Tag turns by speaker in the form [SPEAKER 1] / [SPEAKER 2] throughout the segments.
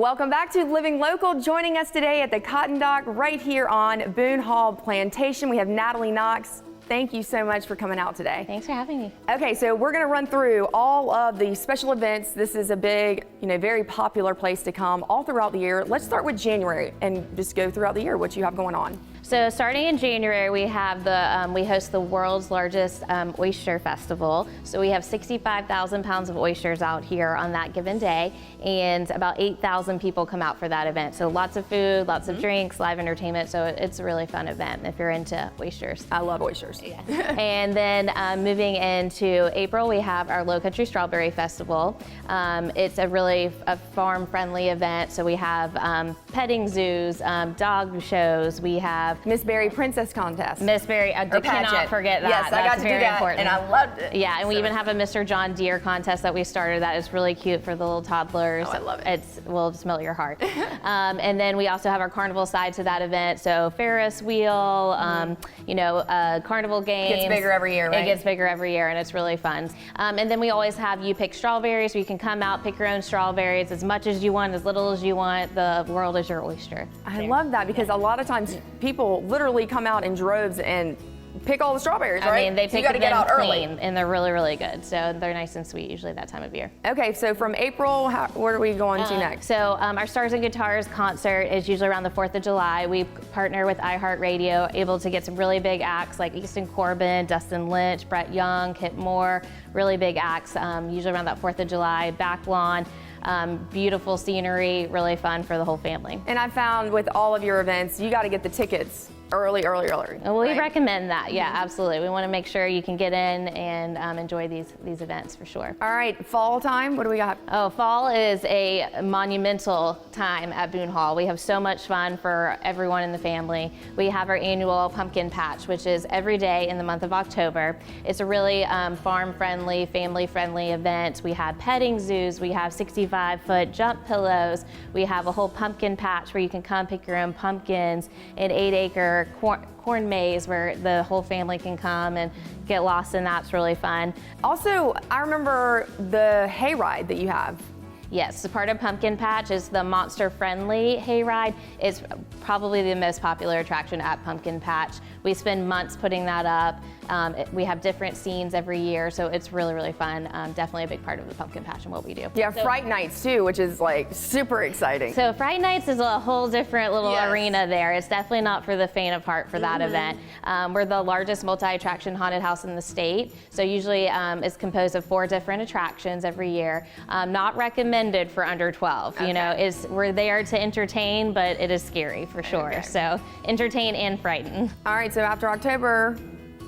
[SPEAKER 1] Welcome back to Living Local. Joining us today at the Cotton Dock right here on Boone Hall Plantation, we have Natalie Knox. Thank you so much for coming out today.
[SPEAKER 2] Thanks for having me.
[SPEAKER 1] Okay, so we're going to run through all of the special events. This is a big, very popular place to come all throughout the year. Let's start with January and just go throughout the year, what you have going on.
[SPEAKER 2] So starting in January, we have we host the world's largest oyster festival. So we have 65,000 pounds of oysters out here on that given day, and about 8,000 people come out for that event. So lots of food, lots of drinks, live entertainment. So it's a really fun event if you're into oysters.
[SPEAKER 1] I love oysters.
[SPEAKER 2] Yeah. And then moving into April, we have our Low Country Strawberry Festival. It's a really farm-friendly event. So we have petting zoos, dog shows. We have
[SPEAKER 1] Miss Berry Princess Contest.
[SPEAKER 2] Miss Berry, I cannot forget that.
[SPEAKER 1] Yes, I got to do that, important. And I loved it.
[SPEAKER 2] Yeah, and we even have a Mr. John Deere contest that we started that is really cute for the little toddlers.
[SPEAKER 1] Oh, I love it.
[SPEAKER 2] Will just melt your heart. And then we also have our carnival side to that event. So Ferris wheel, carnival games.
[SPEAKER 1] It gets bigger every year, right?
[SPEAKER 2] It gets bigger every year, and it's really fun. And then we always have you pick strawberries. So you can come out, pick your own strawberries as much as you want, as little as you want. The world is your oyster.
[SPEAKER 1] I love that because a lot of times people literally come out in droves and pick all the strawberries, right?
[SPEAKER 2] I mean, they pick
[SPEAKER 1] them
[SPEAKER 2] out
[SPEAKER 1] clean,
[SPEAKER 2] and they're really, really good. So they're nice and sweet usually that time of year.
[SPEAKER 1] Okay, so from April, where are we going to next?
[SPEAKER 2] So our Stars and Guitars concert is usually around the 4th of July. We partner with iHeartRadio, able to get some really big acts like Easton Corbin, Dustin Lynch, Brett Young, Kip Moore, really big acts, usually around that 4th of July, back lawn. Beautiful scenery, really fun for the whole family.
[SPEAKER 1] And I found with all of your events, you got to get the tickets early.
[SPEAKER 2] We recommend that, yeah, absolutely. We want to make sure you can get in and enjoy these events for sure.
[SPEAKER 1] All right, fall time, what do we got?
[SPEAKER 2] Oh, fall is a monumental time at Boone Hall. We have so much fun for everyone in the family. We have our annual pumpkin patch, which is every day in the month of October. It's a really farm-friendly, family-friendly event. We have petting zoos, we have 65-foot jump pillows, we have a whole pumpkin patch where you can come pick your own pumpkins, an 8-acre corn maze where the whole family can come and get lost in. That's really fun.
[SPEAKER 1] Also, I remember the hayride that you have.
[SPEAKER 2] Yes, part of Pumpkin Patch is the monster-friendly hayride. It's probably the most popular attraction at Pumpkin Patch. We spend months putting that up. We have different scenes every year, so it's really, really fun. Definitely a big part of the Pumpkin Patch and what we do.
[SPEAKER 1] Yeah, Fright Nights too, which is like super exciting.
[SPEAKER 2] So Fright Nights is a whole different little arena there. It's definitely not for the faint of heart for that event. We're the largest multi-attraction haunted house in the state, so usually it's composed of 4 different attractions every year. Not recommended for under 12. Okay. We're there to entertain, but it is scary for sure. Okay. So entertain and frighten.
[SPEAKER 1] All right, so after October,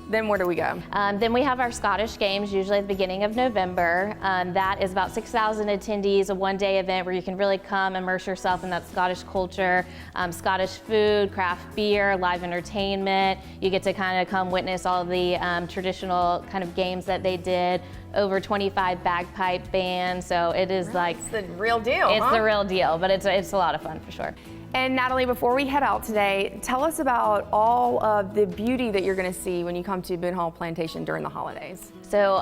[SPEAKER 1] then where do we go?
[SPEAKER 2] Then we have our Scottish Games, usually at the beginning of November. That is about 6,000 attendees, a one-day event where you can really come immerse yourself in that Scottish culture, Scottish food, craft beer, live entertainment. You get to kind of come witness all the traditional kind of games that they did. Over 25 bagpipe bands, so it is
[SPEAKER 1] it's the real deal.
[SPEAKER 2] It's the real deal, but it's a lot of fun for sure.
[SPEAKER 1] And Natalie, before we head out today, tell us about all of the beauty that you're going to see when you come to Boone Hall Plantation during the holidays.
[SPEAKER 2] So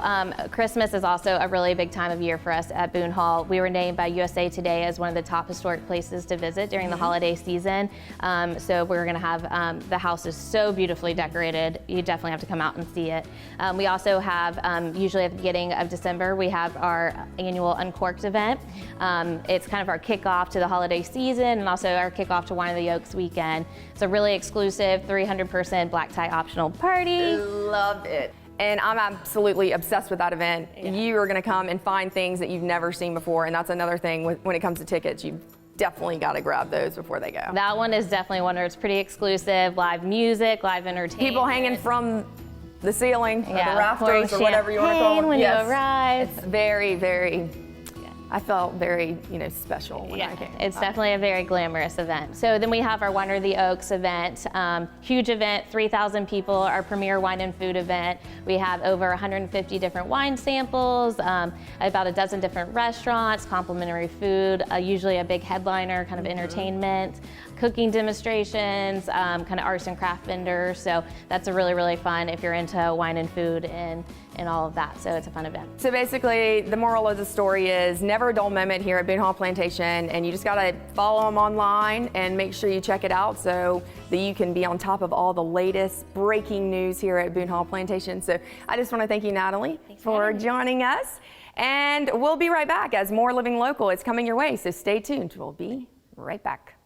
[SPEAKER 2] Christmas is also a really big time of year for us at Boone Hall. We were named by USA Today as one of the top historic places to visit during the holiday season. So we're going to have, the house is so beautifully decorated. You definitely have to come out and see it. We also have, usually at the beginning of December, we have our annual Uncorked event. It's kind of our kickoff to the holiday season and also our kickoff to Wine of the Oaks weekend. It's a really exclusive 300% black tie optional party.
[SPEAKER 1] Love it. And I'm absolutely obsessed with that event. Yeah. You are going to come and find things that you've never seen before, and that's another thing when it comes to tickets. You've definitely got to grab those before they go.
[SPEAKER 2] That one is definitely one where it's pretty exclusive, live music, live entertainment.
[SPEAKER 1] People hanging from the ceiling, or the rafters, or whatever you want to call them.
[SPEAKER 2] When you arrive.
[SPEAKER 1] It's very, very, I felt very, special when I came.
[SPEAKER 2] It's definitely a very glamorous event. So then we have our Wine of the Oaks event, huge event, 3,000 people, our premier wine and food event. We have over 150 different wine samples, about a dozen different restaurants, complimentary food, usually a big headliner, kind of entertainment, cooking demonstrations, kind of arts and craft vendors. So that's a really, really fun if you're into wine and food and and all of that. So it's a fun event.
[SPEAKER 1] So basically, the moral of the story is never a dull moment here at Boone Hall Plantation, and you just gotta follow them online and make sure you check it out so that you can be on top of all the latest breaking news here at Boone Hall Plantation. So I just want to thank you, Natalie, for joining us. And we'll be right back as more Living Local is coming your way, so stay tuned. We'll be right back.